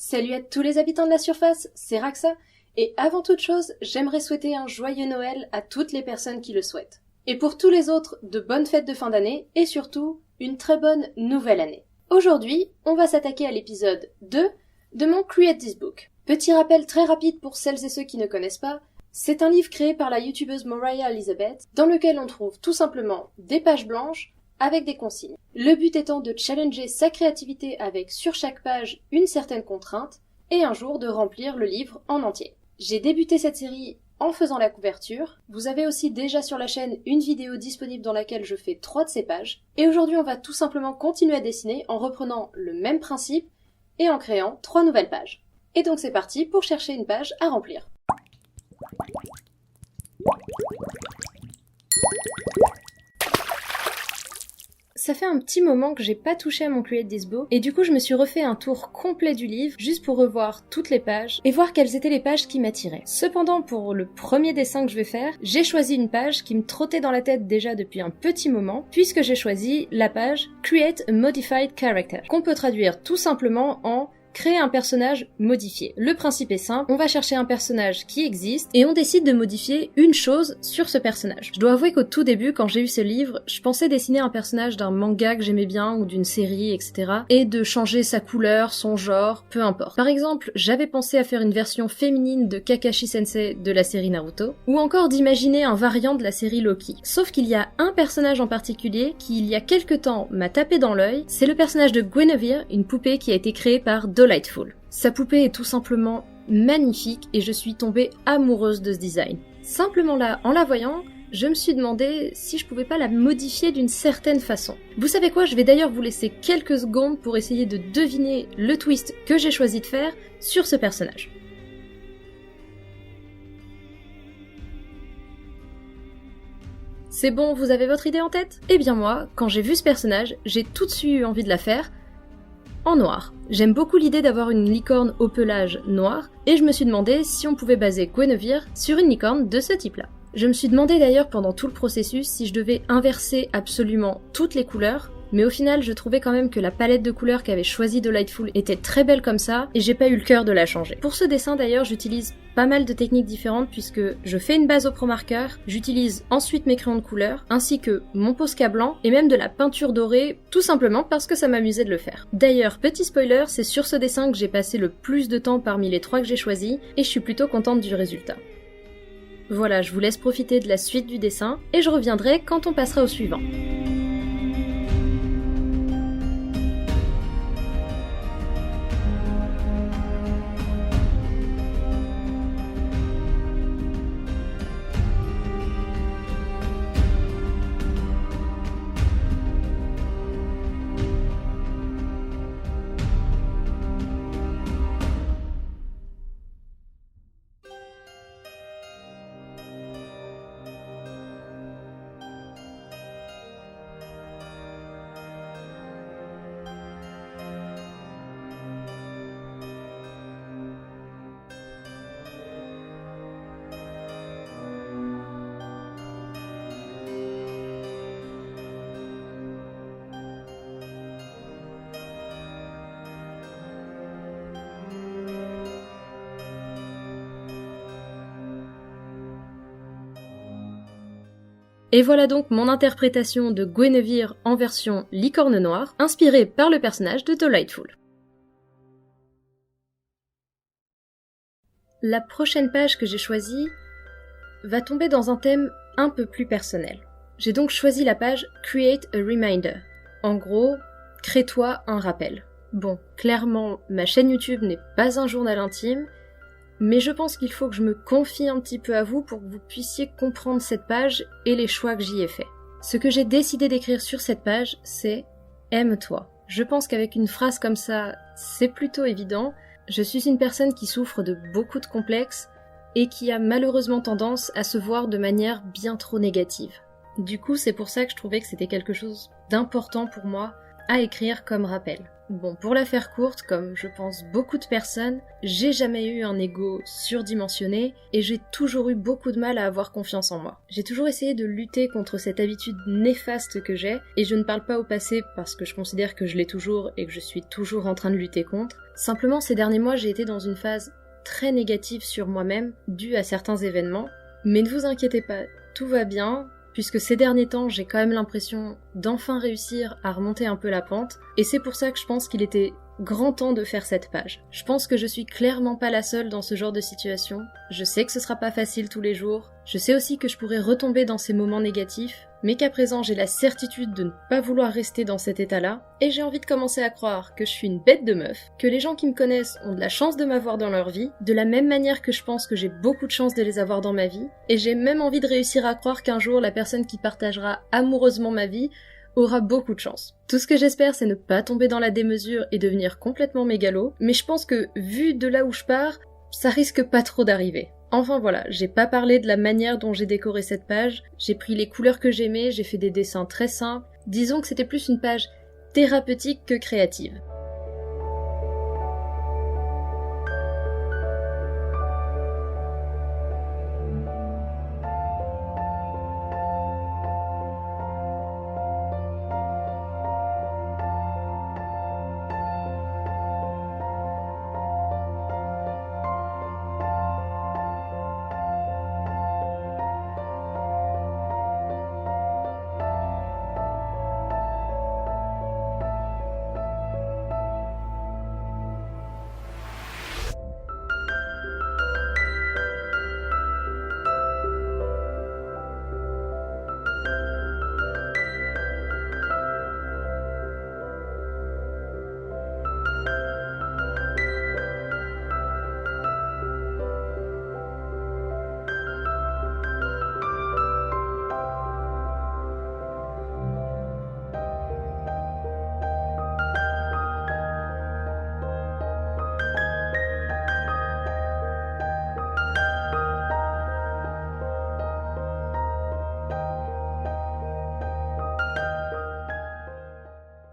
Salut à tous les habitants de la surface, c'est Raxa, et avant toute chose, j'aimerais souhaiter un joyeux Noël à toutes les personnes qui le souhaitent. Et pour tous les autres, de bonnes fêtes de fin d'année, et surtout, une très bonne nouvelle année. Aujourd'hui, on va s'attaquer à l'épisode 2 de mon Create This Book. Petit rappel très rapide pour celles et ceux qui ne connaissent pas, c'est un livre créé par la youtubeuse Moriah Elizabeth, dans lequel on trouve tout simplement des pages blanches avec des consignes. Le but étant de challenger sa créativité avec sur chaque page une certaine contrainte, et un jour de remplir le livre en entier. J'ai débuté cette série en faisant la couverture. Vous avez aussi déjà sur la chaîne une vidéo disponible dans laquelle je fais 3 de ces pages. Et aujourd'hui on va tout simplement continuer à dessiner en reprenant le même principe et en créant 3 nouvelles pages. Et donc c'est parti pour chercher une page à remplir. Ça fait un petit moment que j'ai pas touché à mon Create This Book, et du coup je me suis refait un tour complet du livre, juste pour revoir toutes les pages, et voir quelles étaient les pages qui m'attiraient. Cependant, pour le premier dessin que je vais faire, j'ai choisi une page qui me trottait dans la tête déjà depuis un petit moment, puisque j'ai choisi la page Create a Modified Character, qu'on peut traduire tout simplement en créer un personnage modifié. Le principe est simple, on va chercher un personnage qui existe et on décide de modifier une chose sur ce personnage. Je dois avouer qu'au tout début, quand j'ai eu ce livre, je pensais dessiner un personnage d'un manga que j'aimais bien ou d'une série, etc. et de changer sa couleur, son genre, peu importe. Par exemple, j'avais pensé à faire une version féminine de Kakashi Sensei de la série Naruto, ou encore d'imaginer un variant de la série Loki. Sauf qu'il y a un personnage en particulier qui, il y a quelque temps, m'a tapé dans l'œil, c'est le personnage de Guinevere, une poupée qui a été créée par Delightful. Sa poupée est tout simplement magnifique et je suis tombée amoureuse de ce design. Simplement là, en la voyant, je me suis demandé si je pouvais pas la modifier d'une certaine façon. Vous savez quoi, je vais d'ailleurs vous laisser quelques secondes pour essayer de deviner le twist que j'ai choisi de faire sur ce personnage. C'est bon, vous avez votre idée en tête ? Eh bien moi, quand j'ai vu ce personnage, j'ai tout de suite eu envie de la faire en noir. J'aime beaucoup l'idée d'avoir une licorne au pelage noir, et je me suis demandé si on pouvait baser Guinevere sur une licorne de ce type-là. Je me suis demandé d'ailleurs pendant tout le processus si je devais inverser absolument toutes les couleurs, mais au final je trouvais quand même que la palette de couleurs qu'avait choisi Delightful était très belle comme ça, et j'ai pas eu le cœur de la changer. Pour ce dessin d'ailleurs, j'utilise pas mal de techniques différentes puisque je fais une base au pro marqueur, j'utilise ensuite mes crayons de couleur, ainsi que mon Posca blanc et même de la peinture dorée, tout simplement parce que ça m'amusait de le faire. D'ailleurs, petit spoiler, c'est sur ce dessin que j'ai passé le plus de temps parmi les 3 que j'ai choisis, et je suis plutôt contente du résultat. Voilà, je vous laisse profiter de la suite du dessin, et je reviendrai quand on passera au suivant. Et voilà donc mon interprétation de Guinevere en version licorne noire, inspirée par le personnage de Delightful. La prochaine page que j'ai choisie va tomber dans un thème un peu plus personnel. J'ai donc choisi la page Create a Reminder. En gros, crée-toi un rappel. Bon, clairement, ma chaîne YouTube n'est pas un journal intime, mais je pense qu'il faut que je me confie un petit peu à vous pour que vous puissiez comprendre cette page et les choix que j'y ai faits. Ce que j'ai décidé d'écrire sur cette page, c'est « Aime-toi ». Je pense qu'avec une phrase comme ça, c'est plutôt évident. Je suis une personne qui souffre de beaucoup de complexes et qui a malheureusement tendance à se voir de manière bien trop négative. Du coup, c'est pour ça que je trouvais que c'était quelque chose d'important pour moi à écrire comme rappel. Bon, pour la faire courte, comme je pense beaucoup de personnes, j'ai jamais eu un ego surdimensionné et j'ai toujours eu beaucoup de mal à avoir confiance en moi. J'ai toujours essayé de lutter contre cette habitude néfaste que j'ai, et je ne parle pas au passé parce que je considère que je l'ai toujours et que je suis toujours en train de lutter contre. Simplement, ces derniers mois, j'ai été dans une phase très négative sur moi-même, due à certains événements. Mais ne vous inquiétez pas, tout va bien, puisque ces derniers temps, j'ai quand même l'impression d'enfin réussir à remonter un peu la pente, et c'est pour ça que je pense qu'il était grand temps de faire cette page. Je pense que je suis clairement pas la seule dans ce genre de situation, je sais que ce sera pas facile tous les jours, je sais aussi que je pourrais retomber dans ces moments négatifs, mais qu'à présent j'ai la certitude de ne pas vouloir rester dans cet état-là, et j'ai envie de commencer à croire que je suis une bête de meuf, que les gens qui me connaissent ont de la chance de m'avoir dans leur vie, de la même manière que je pense que j'ai beaucoup de chance de les avoir dans ma vie, et j'ai même envie de réussir à croire qu'un jour la personne qui partagera amoureusement ma vie aura beaucoup de chance. Tout ce que j'espère, c'est ne pas tomber dans la démesure et devenir complètement mégalo, mais je pense que, vu de là où je pars, ça risque pas trop d'arriver. Enfin voilà, j'ai pas parlé de la manière dont j'ai décoré cette page, j'ai pris les couleurs que j'aimais, j'ai fait des dessins très simples, disons que c'était plus une page thérapeutique que créative.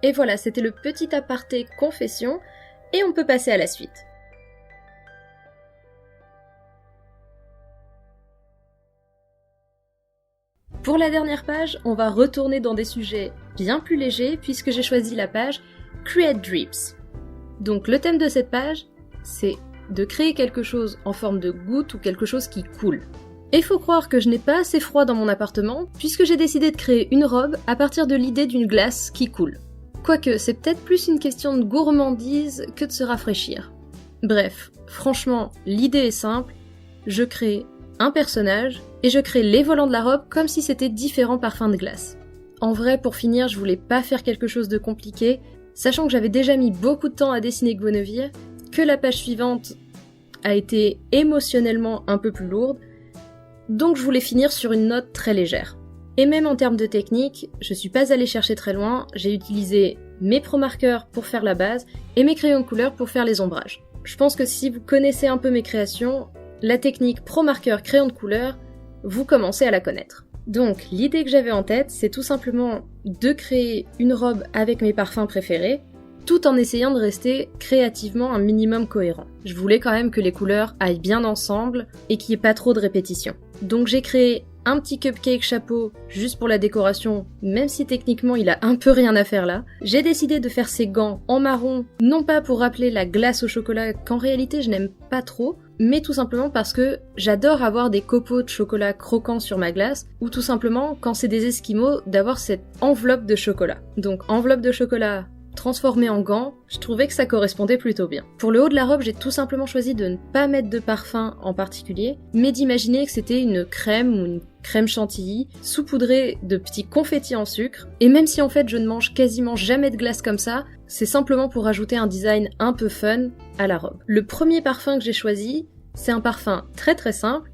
Et voilà, c'était le petit aparté confession, et on peut passer à la suite. Pour la dernière page, on va retourner dans des sujets bien plus légers puisque j'ai choisi la page Create Drips. Donc le thème de cette page, c'est de créer quelque chose en forme de goutte ou quelque chose qui coule. Et faut croire que je n'ai pas assez froid dans mon appartement puisque j'ai décidé de créer une robe à partir de l'idée d'une glace qui coule. Quoique, c'est peut-être plus une question de gourmandise que de se rafraîchir. Bref, franchement, l'idée est simple, je crée un personnage, et je crée les volants de la robe comme si c'était différents parfums de glace. En vrai, pour finir, je voulais pas faire quelque chose de compliqué, sachant que j'avais déjà mis beaucoup de temps à dessiner Guenevere, que la page suivante a été émotionnellement un peu plus lourde, donc je voulais finir sur une note très légère. Et même en termes de technique, je suis pas allée chercher très loin, j'ai utilisé mes Pro Markers pour faire la base et mes crayons de couleur pour faire les ombrages. Je pense que si vous connaissez un peu mes créations, la technique Pro Marker crayon de couleur, vous commencez à la connaître. Donc l'idée que j'avais en tête, c'est tout simplement de créer une robe avec mes parfums préférés, tout en essayant de rester créativement un minimum cohérent. Je voulais quand même que les couleurs aillent bien ensemble et qu'il n'y ait pas trop de répétitions. Donc j'ai créé un petit cupcake chapeau juste pour la décoration, même si techniquement il a un peu rien à faire là. J'ai décidé de faire ces gants en marron, non pas pour rappeler la glace au chocolat qu'en réalité je n'aime pas trop, mais tout simplement parce que j'adore avoir des copeaux de chocolat croquants sur ma glace, ou tout simplement, quand c'est des esquimaux, d'avoir cette enveloppe de chocolat. Donc enveloppe de chocolat transformée en gants, je trouvais que ça correspondait plutôt bien. Pour le haut de la robe, j'ai tout simplement choisi de ne pas mettre de parfum en particulier, mais d'imaginer que c'était une crème ou une crème chantilly saupoudrée de petits confettis en sucre, et même si en fait je ne mange quasiment jamais de glace comme ça, c'est simplement pour ajouter un design un peu fun à la robe. Le premier parfum que j'ai choisi, c'est un parfum très très simple,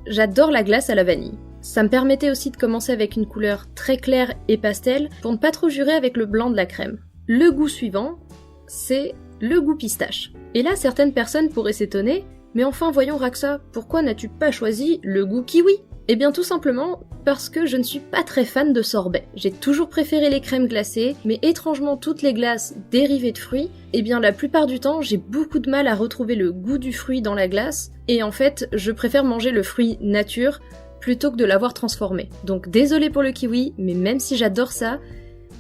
j'adore la glace à la vanille. Ça me permettait aussi de commencer avec une couleur très claire et pastel pour ne pas trop jurer avec le blanc de la crème. Le goût suivant, c'est le goût pistache. Et là, certaines personnes pourraient s'étonner, mais enfin voyons Raxa, pourquoi n'as-tu pas choisi le goût kiwi ? Eh bien tout simplement parce que je ne suis pas très fan de sorbet. J'ai toujours préféré les crèmes glacées, mais étrangement toutes les glaces dérivées de fruits, eh bien la plupart du temps j'ai beaucoup de mal à retrouver le goût du fruit dans la glace, et en fait je préfère manger le fruit nature plutôt que de l'avoir transformé. Donc désolé pour le kiwi, mais même si j'adore ça,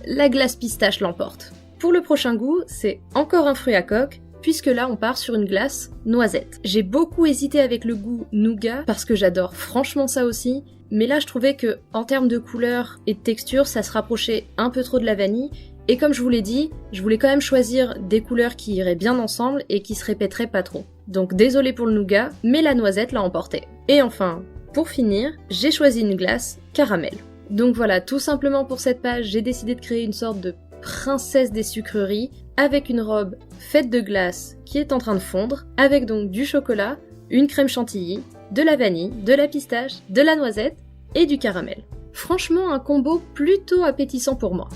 la glace pistache l'emporte. Pour le prochain goût, c'est encore un fruit à coque, puisque là on part sur une glace noisette. J'ai beaucoup hésité avec le goût nougat, parce que j'adore franchement ça aussi, mais là je trouvais que en termes de couleur et de texture, ça se rapprochait un peu trop de la vanille, et comme je vous l'ai dit, je voulais quand même choisir des couleurs qui iraient bien ensemble et qui se répéteraient pas trop. Donc désolé pour le nougat, mais la noisette l'a emporté. Et enfin, pour finir, j'ai choisi une glace caramel. Donc voilà, tout simplement pour cette page, j'ai décidé de créer une sorte de princesse des sucreries, avec une robe faite de glace qui est en train de fondre, avec donc du chocolat, une crème chantilly, de la vanille, de la pistache, de la noisette et du caramel. Franchement, un combo plutôt appétissant pour moi.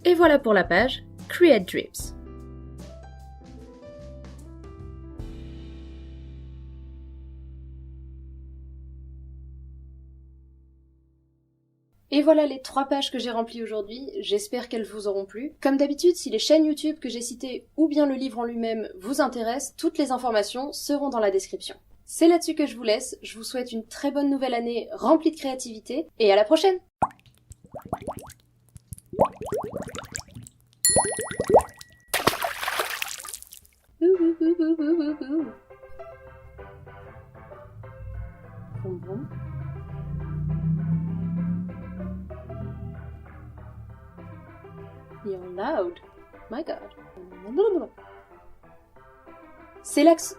Et voilà pour la page Create Drips. Et voilà les 3 pages que j'ai remplies aujourd'hui, j'espère qu'elles vous auront plu. Comme d'habitude, si les chaînes YouTube que j'ai citées ou bien le livre en lui-même vous intéressent, toutes les informations seront dans la description. C'est là-dessus que je vous laisse, je vous souhaite une très bonne nouvelle année remplie de créativité, et à la prochaine! Boum boum. You're loud. My God. C'est l'axe.